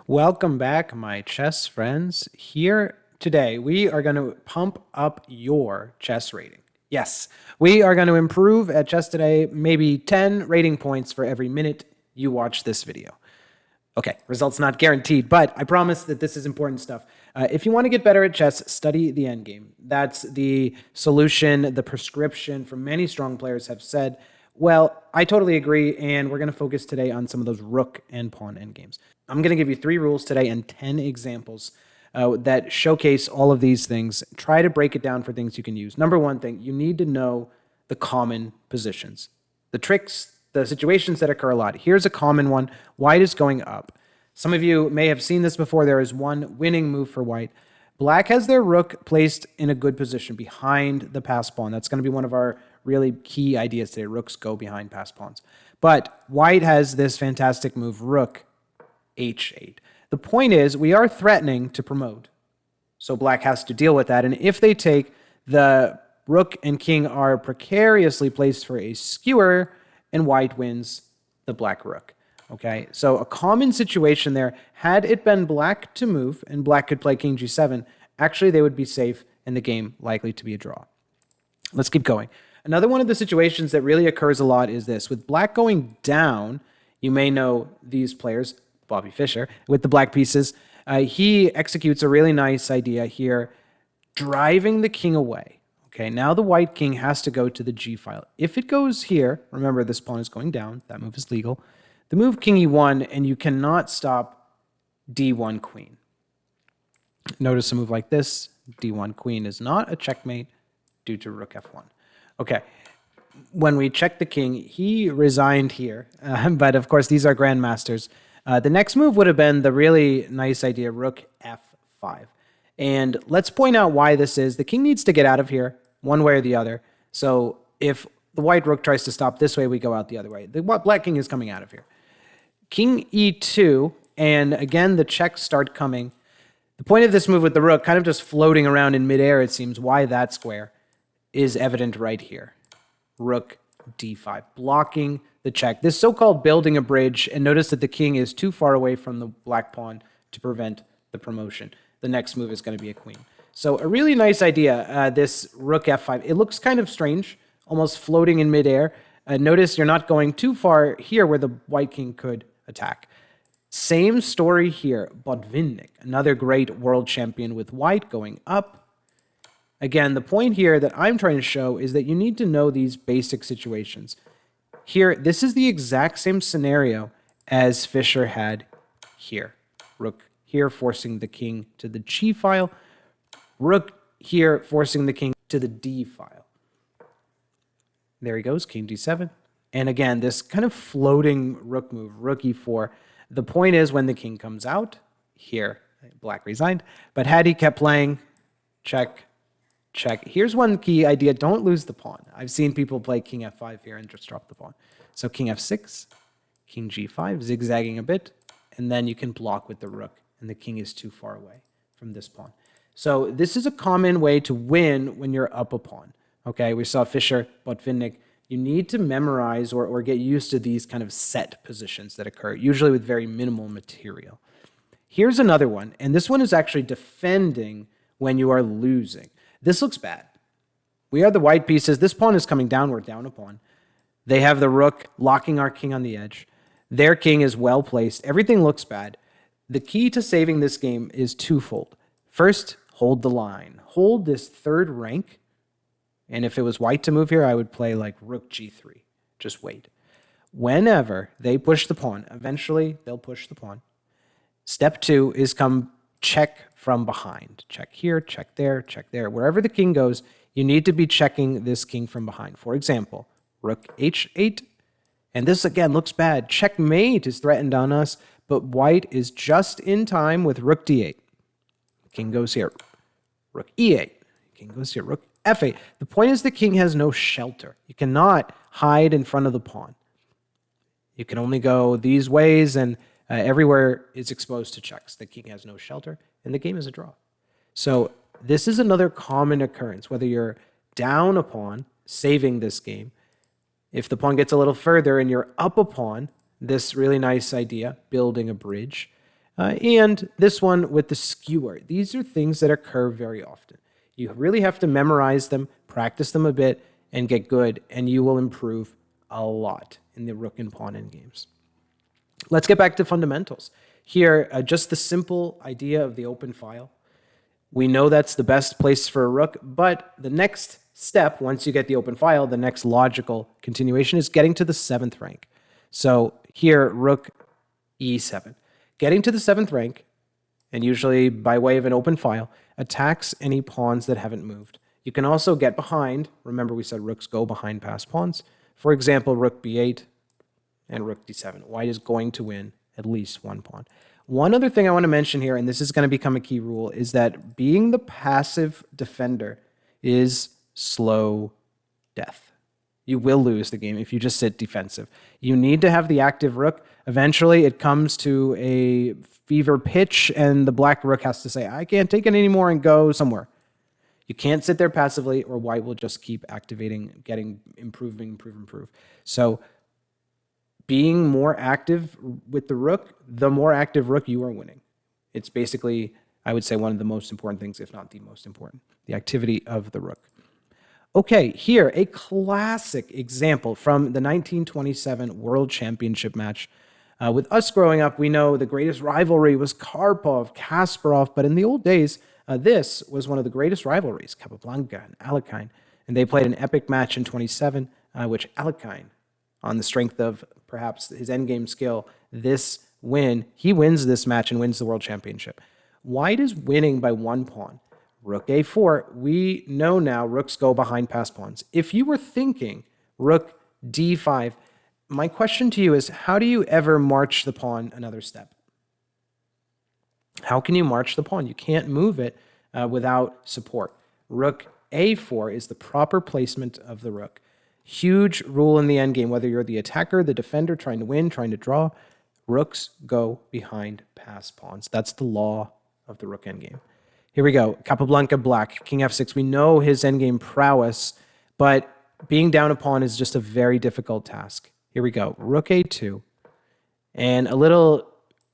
Welcome back, my chess friends. Here today, we are going to pump up your chess rating. Yes, we are going to improve at chess today, maybe 10 rating points for every minute you watch this video. Okay, results not guaranteed, but I promise that this is important stuff. If you want to get better at chess, study the endgame. That's the solution, the prescription for many strong players have said. Well, I totally agree, and we're going to focus today on some of those rook and pawn endgames. I'm going to give you 3 rules today and 10 examples that showcase all of these things. Try to break it down for things you can use. Number one thing, you need to know the common positions, the tricks, the situations that occur a lot. Here's a common one. White is going up. Some of you may have seen this before. There is one winning move for white. Black has their rook placed in a good position behind the passed pawn. That's going to be one of our really key ideas today. Rooks go behind passed pawns. But white has this fantastic move, rook h8. The point is, we are threatening to promote. So black has to deal with that. And if they take, the rook and king are precariously placed for a skewer, and white wins the black rook. Okay, so a common situation there, had it been black to move and black could play king g7, actually they would be safe and the game likely to be a draw. Let's keep going. Another one of the situations that really occurs a lot is this. With black going down, you may know these players, Bobby Fischer, with the black pieces. He executes a really nice idea here, driving the king away. Okay, now the white king has to go to the g file. If it goes here, remember this pawn is going down, that move is legal. The move king e1, and you cannot stop d1 queen. Notice a move like this, d1 queen is not a checkmate due to rook f1. Okay, when we check the king, he resigned here, but of course these are grandmasters. The next move would have been the really nice idea, rook f5. And let's point out why this is. The king needs to get out of here one way or the other. So if the white rook tries to stop this way, we go out the other way. The black king is coming out of here. King e2, and again, the checks start coming. The point of this move with the rook, kind of just floating around in midair, it seems, why that square is evident right here. Rook d5, blocking the check. This so-called building a bridge, and notice that the king is too far away from the black pawn to prevent the promotion. The next move is going to be a queen. So a really nice idea, this rook f5. It looks kind of strange, almost floating in midair. Notice you're not going too far here where the white king could attack. Same story here, BOTVINNIK, another great world champion with white going up. Again, the point here that I'm trying to show is that you need to know these basic situations. Here, this is the exact same scenario as Fischer had here. Rook here forcing the king to the g file. Rook here forcing the king to the d file. There he goes, king d7. And again, this kind of floating rook move, rook e4. The point is when the king comes out, here, black resigned. But had he kept playing, check, check. Here's one key idea, don't lose the pawn. I've seen people play king f5 here and just drop the pawn. So king f6, king g5, zigzagging a bit, and then you can block with the rook, and the king is too far away from this pawn. So this is a common way to win when you're up a pawn. Okay, we saw Fischer, BOTVINNIK. You need to memorize or get used to these kind of set positions that occur, usually with very minimal material. Here's another one, and this one is actually defending when you are losing. This looks bad. We are the white pieces. This pawn is coming downward, down a pawn. They have the rook locking our king on the edge. Their king is well placed. Everything looks bad. The key to saving this game is twofold. First, hold the line. Hold this third rank. And if it was white to move here, I would play like rook g3. Just wait. Whenever they push the pawn, eventually they'll push the pawn. Step 2 is come check from behind. Check here, check there, check there. Wherever the king goes, you need to be checking this king from behind. For example, rook h8. And this again looks bad. Checkmate is threatened on us, but white is just in time with rook d8. King goes here. Rook e8. King goes here. Rook f8. The point is the king has no shelter. You cannot hide in front of the pawn. You can only go these ways, and everywhere is exposed to checks. The king has no shelter, and the game is a draw. So this is another common occurrence, whether you're down a pawn, saving this game. If the pawn gets a little further and you're up a pawn, this really nice idea, building a bridge. And this one with the skewer. These are things that occur very often. You really have to memorize them, practice them a bit, and get good, and you will improve a lot in the rook and pawn endgames. Let's get back to fundamentals. Here, just the simple idea of the open file. We know that's the best place for a rook, but the next step, once you get the open file, the next logical continuation is getting to the 7th rank. So here, rook e7. Getting to the 7th rank, and usually by way of an open file, attacks any pawns that haven't moved. You can also get behind. Remember, we said rooks go behind past pawns. For example, rook b8 and rook d7. White is going to win at least one pawn. One other thing I want to mention here, and this is going to become a key rule, is that being the passive defender is slow death. You will lose the game if you just sit defensive. You need to have the active rook. Eventually, it comes to a fever pitch, and the black rook has to say, I can't take it anymore, and go somewhere. You can't sit there passively, or white will just keep activating, improving. So being more active with the rook, the more active rook you are winning. It's basically, I would say, one of the most important things, if not the most important, the activity of the rook. Okay, here, a classic example from the 1927 World Championship match. With us growing up, we know the greatest rivalry was Karpov, Kasparov, but in the old days, this was one of the greatest rivalries, CAPABLANCA and ALEKHINE. And they played an epic match in 27, which ALEKHINE, on the strength of perhaps his endgame skill, he wins this match and wins the World Championship. White is winning by one pawn. Rook a4, we know now rooks go behind past pawns. If you were thinking rook d5, my question to you is, how do you ever march the pawn another step? How can you march the pawn? You can't move it without support. Rook a4 is the proper placement of the rook. Huge rule in the endgame, whether you're the attacker, the defender, trying to win, trying to draw, rooks go behind past pawns. That's the law of the rook endgame. Here we go. CAPABLANCA black, king f6. We know his endgame prowess, but being down a pawn is just a very difficult task. Here we go. Rook a2. And a little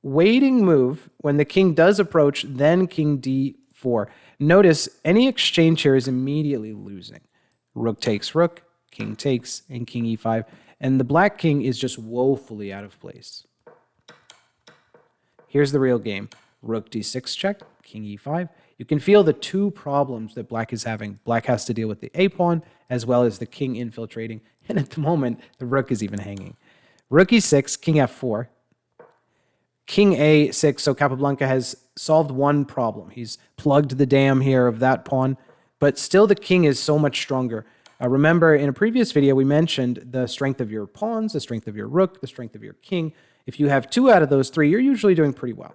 waiting move when the king does approach, then king d4. Notice any exchange here is immediately losing. Rook takes rook, king takes, and king e5. And the black king is just woefully out of place. Here's the real game. Rook d6 check, king e5. You can feel the two problems that black is having. Black has to deal with the a-pawn as well as the king infiltrating. And at the moment, the rook is even hanging. Rook e6, king f4. King a6, so CAPABLANCA has solved one problem. He's plugged the dam here of that pawn, but still the king is so much stronger. Remember, in a previous video, we mentioned the strength of your pawns, the strength of your rook, the strength of your king. If you have 2 out of those 3, you're usually doing pretty well.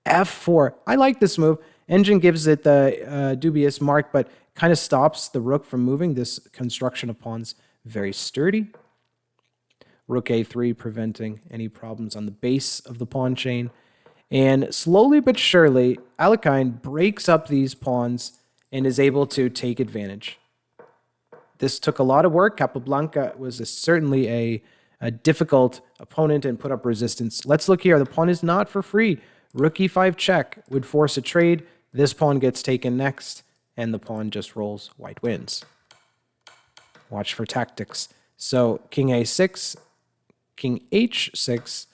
f4. I like this move. Engine gives it the dubious mark, but kind of stops the rook from moving. This construction of pawns, very sturdy. Rook a3, preventing any problems on the base of the pawn chain. And slowly but surely, ALEKHINE breaks up these pawns and is able to take advantage. This took a lot of work. CAPABLANCA was certainly a difficult opponent and put up resistance. Let's look here. The pawn is not for free. Rook e5 check would force a trade. This pawn gets taken next, and the pawn just rolls. White wins. Watch for tactics. So king a6, king h6,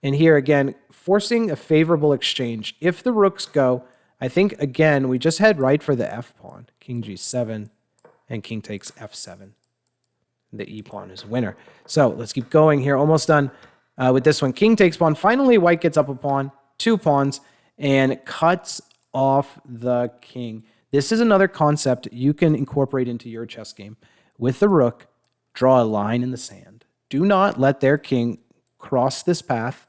and here again, forcing a favorable exchange. If the rooks go, I think, again, we just head right for the f-pawn. King g7, and king takes f7. The e-pawn is winner. So let's keep going here. Almost done with this one. King takes pawn. Finally, white gets up a pawn, 2 pawns, and cuts off the king. This is another concept you can incorporate into your chess game. With the rook, draw a line in the sand. Do not let their king cross this path.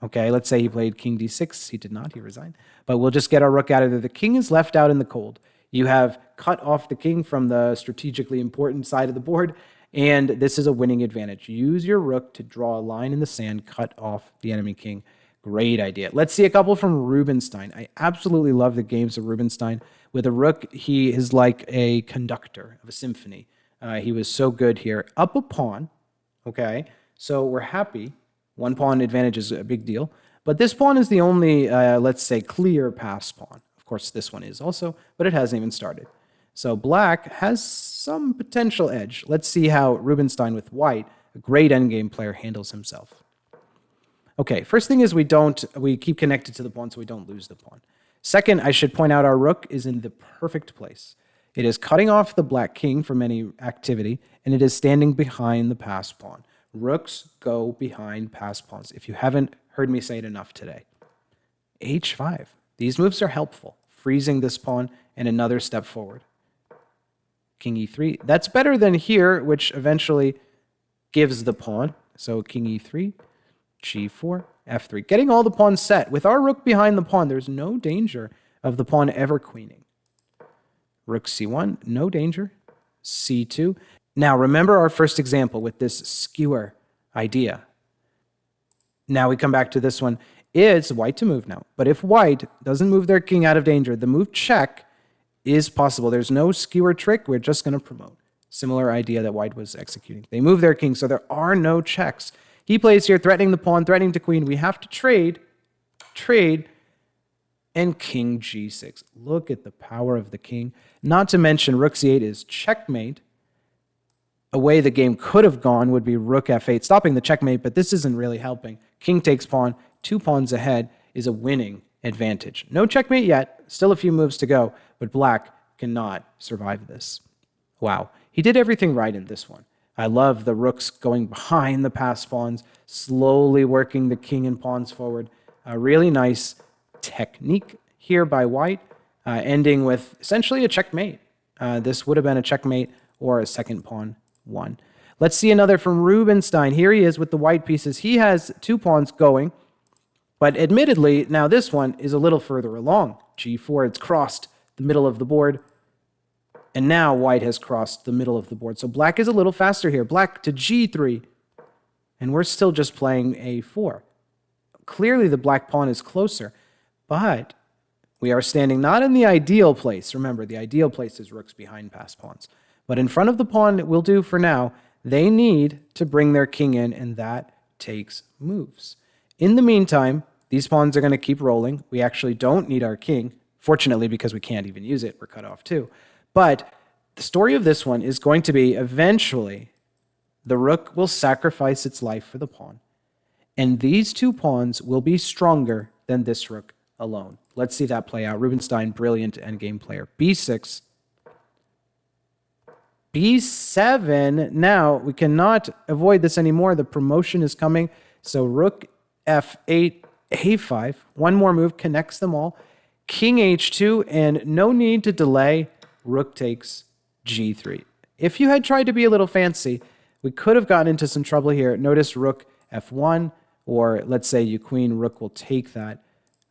Okay, let's say he played king d6. He did not. He resigned. But we'll just get our rook out of there. The king is left out in the cold. You have cut off the king from the strategically important side of the board, and this is a winning advantage. Use your rook to draw a line in the sand, cut off the enemy king. Great idea. Let's see a couple from Rubinstein. I absolutely love the games of Rubinstein. With a rook, he is like a conductor of a symphony. He was so good here. Up a pawn, okay? So we're happy. 1 pawn advantage is a big deal. But this pawn is the only, let's say, clear pass pawn. Of course, this one is also, but it hasn't even started. So black has some potential edge. Let's see how Rubinstein with white, a great endgame player, handles himself. Okay, first thing is we keep connected to the pawn so we don't lose the pawn. Second, I should point out our rook is in the perfect place. It is cutting off the black king from any activity, and it is standing behind the passed pawn. Rooks go behind passed pawns. If you haven't heard me say it enough today. h5. These moves are helpful, freezing this pawn and another step forward. King e3. That's better than here, which eventually gives the pawn. So king e3, g4, f3. Getting all the pawns set. With our rook behind the pawn, there's no danger of the pawn ever queening. Rook c1, no danger. c2. Now, remember our first example with this skewer idea. Now we come back to this one. It's white to move now. But if white doesn't move their king out of danger, the move check is possible. There's no skewer trick. We're just going to promote. Similar idea that white was executing. They move their king, so there are no checks. He plays here, threatening the pawn, threatening to queen. We have to trade, and king g6. Look at the power of the king. Not to mention rook c8 is checkmate. A way the game could have gone would be rook f8, stopping the checkmate, but this isn't really helping. King takes pawn, 2 pawns ahead is a winning advantage. No checkmate yet, still a few moves to go, but black cannot survive this. Wow, he did everything right in this one. I love the rooks going behind the passed pawns, slowly working the king and pawns forward. A really nice technique here by white, ending with essentially a checkmate. This would have been a checkmate or a second pawn won. Let's see another from Rubinstein. Here he is with the white pieces. He has 2 pawns going, but admittedly, now this one is a little further along. g4, it's crossed the middle of the board, and now white has crossed the middle of the board. So black is a little faster here. Black to g3, and we're still just playing a4. Clearly, the black pawn is closer, but we are standing not in the ideal place. Remember, the ideal place is rooks behind passed pawns. But in front of the pawn, it will do for now. They need to bring their king in, and that takes moves. In the meantime, these pawns are going to keep rolling. We actually don't need our king, fortunately, because we can't even use it. We're cut off too. But the story of this one is going to be eventually the rook will sacrifice its life for the pawn. And these 2 pawns will be stronger than this rook alone. Let's see that play out. Rubinstein, brilliant endgame player. b6. b7. Now, we cannot avoid this anymore. The promotion is coming. So rook f8, a5. One more move connects them all. King h2, and no need to delay. Rook takes g3. If you had tried to be a little fancy, we could have gotten into some trouble here. Notice rook f1, or let's say you queen, rook will take that.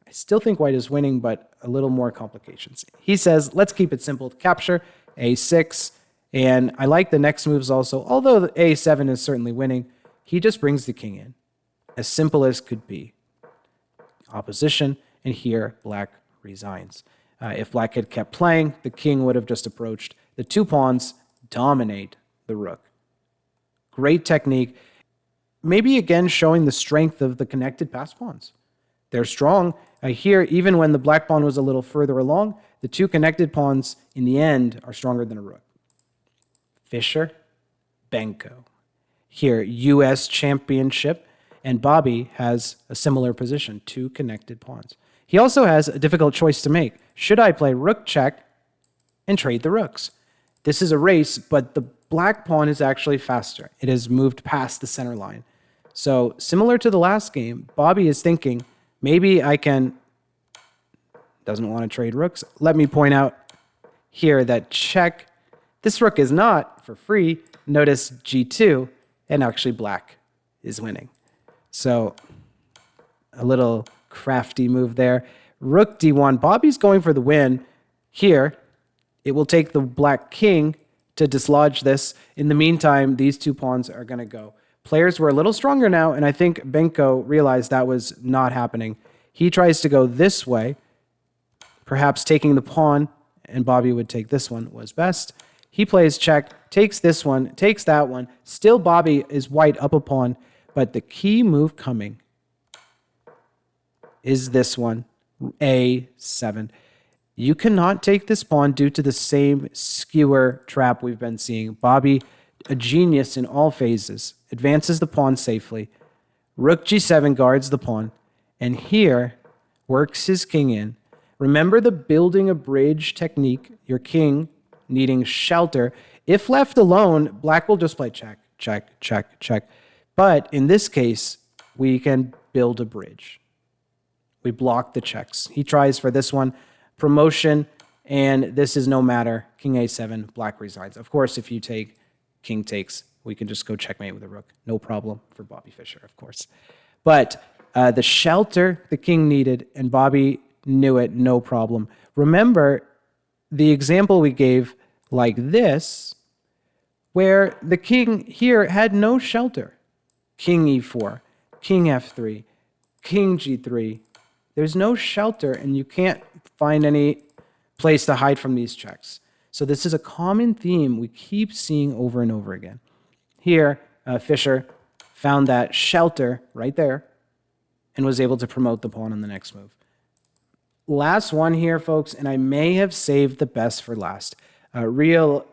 I still think white is winning, but a little more complications. He says, let's keep it simple. Capture, a6, and I like the next moves also. Although the a7 is certainly winning, he just brings the king in. As simple as could be. Opposition, and here black resigns. If black had kept playing, the king would have just approached. The 2 pawns dominate the rook. Great technique. Maybe again showing the strength of the connected passed pawns. They're strong. Here, even when the black pawn was a little further along, the 2 connected pawns in the end are stronger than a rook. Fischer, Benko. Here, U.S. Championship, and Bobby has a similar position, 2 connected pawns. He also has a difficult choice to make. Should I play rook check and trade the rooks? This is a race, but the black pawn is actually faster. It has moved past the center line. So similar to the last game, Bobby is thinking, maybe I can, doesn't want to trade rooks. Let me point out here that check, this rook is not for free. Notice g2, and actually black is winning. So a little crafty move there. Rook d1. Bobby's going for the win here. It will take the black king to dislodge this. In the meantime, these 2 pawns are going to go. Players were a little stronger now, and I think Benko realized that was not happening. He tries to go this way, perhaps taking the pawn, and Bobby would take this one was best. He plays check, takes this one, takes that one. Still Bobby is white up a pawn, but the key move coming. is this one, A7. You cannot take this pawn due to the same skewer trap we've been seeing. Bobby, a genius in all phases, advances the pawn safely. Rook G7 guards the pawn, and here works his king in. Remember the building a bridge technique, your king needing shelter. If left alone, black will just play check, check, check, check. But in this case, we can build a bridge. We block the checks. He tries for this one, promotion, and this is no matter. King A7, black resigns. Of course, if you take king takes, we can just go checkmate with a rook. No problem for Bobby Fischer, of course. But the shelter the king needed, and Bobby knew it, no problem. Remember the example we gave like this, where the king here had no shelter. King E4, King F3, King G3. There's no shelter, and you can't find any place to hide from these checks. So this is a common theme we keep seeing over and over again. Here, Fischer found that shelter right there and was able to promote the pawn on the next move. Last one here, folks, and I may have saved the best for last. Real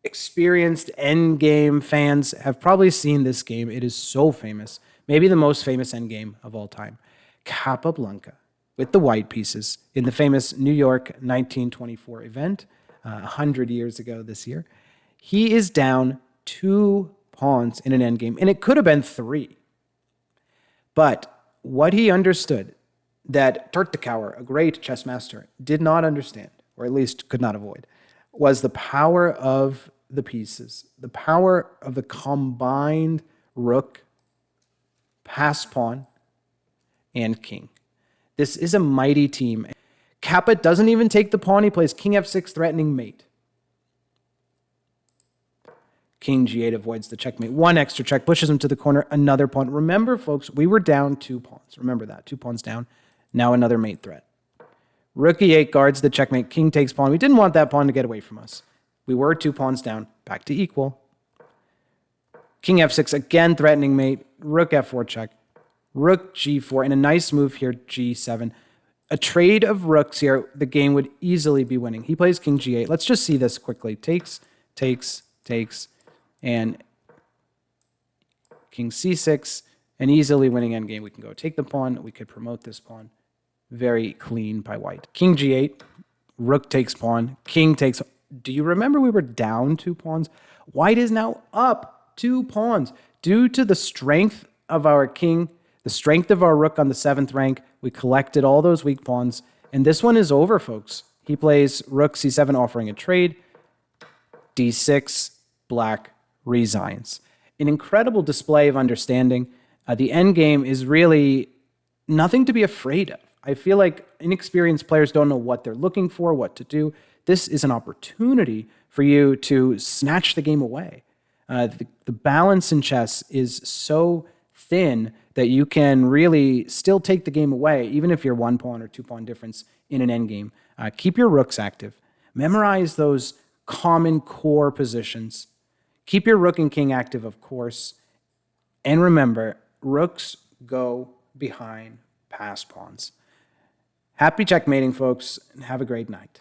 experienced endgame fans have probably seen this game. It is so famous. Maybe the most famous endgame of all time. Capablanca with the white pieces in the famous New York 1924 event, 100 years ago this year. He is down 2 pawns in an endgame, and it could have been 3. But what he understood that Turtikauer, a great chess master, did not understand, or at least could not avoid, was the power of the pieces, the power of the combined rook, pass pawn, and king. This is a mighty team. Kappa doesn't even take the pawn. He plays king f6, threatening mate. King g8 avoids the checkmate. 1 extra check, pushes him to the corner, another pawn. Remember, folks, we were down 2 pawns. Remember that, 2 pawns down. Now another mate threat. Rook e8 guards the checkmate. King takes pawn. We didn't want that pawn to get away from us. We were 2 pawns down. Back to equal. King f6, again threatening mate. Rook f4 check. Rook g4, and a nice move here, g7. A trade of rooks here, the game would easily be winning. He plays king g8. Let's just see this quickly. Takes, takes, takes, and king c6, an easily winning endgame. We can go take the pawn. We could promote this pawn. Very clean by white. King g8, rook takes pawn, king takes. Do you remember we were down 2 pawns? White is now up 2 pawns. Due to the strength of our king, the strength of our rook on the 7th rank, we collected all those weak pawns. And this one is over, folks. He plays rook c7, offering a trade. d6, black resigns. An incredible display of understanding. The endgame is really nothing to be afraid of. I feel like inexperienced players don't know what they're looking for, what to do. This is an opportunity for you to snatch the game away. The balance in chess is so thin that you can really still take the game away, even if you're 1 pawn or 2 pawn difference in an endgame. Keep your rooks active. Memorize those common core positions. Keep your rook and king active, of course. And remember, rooks go behind pass pawns. Happy checkmating, folks, and have a great night.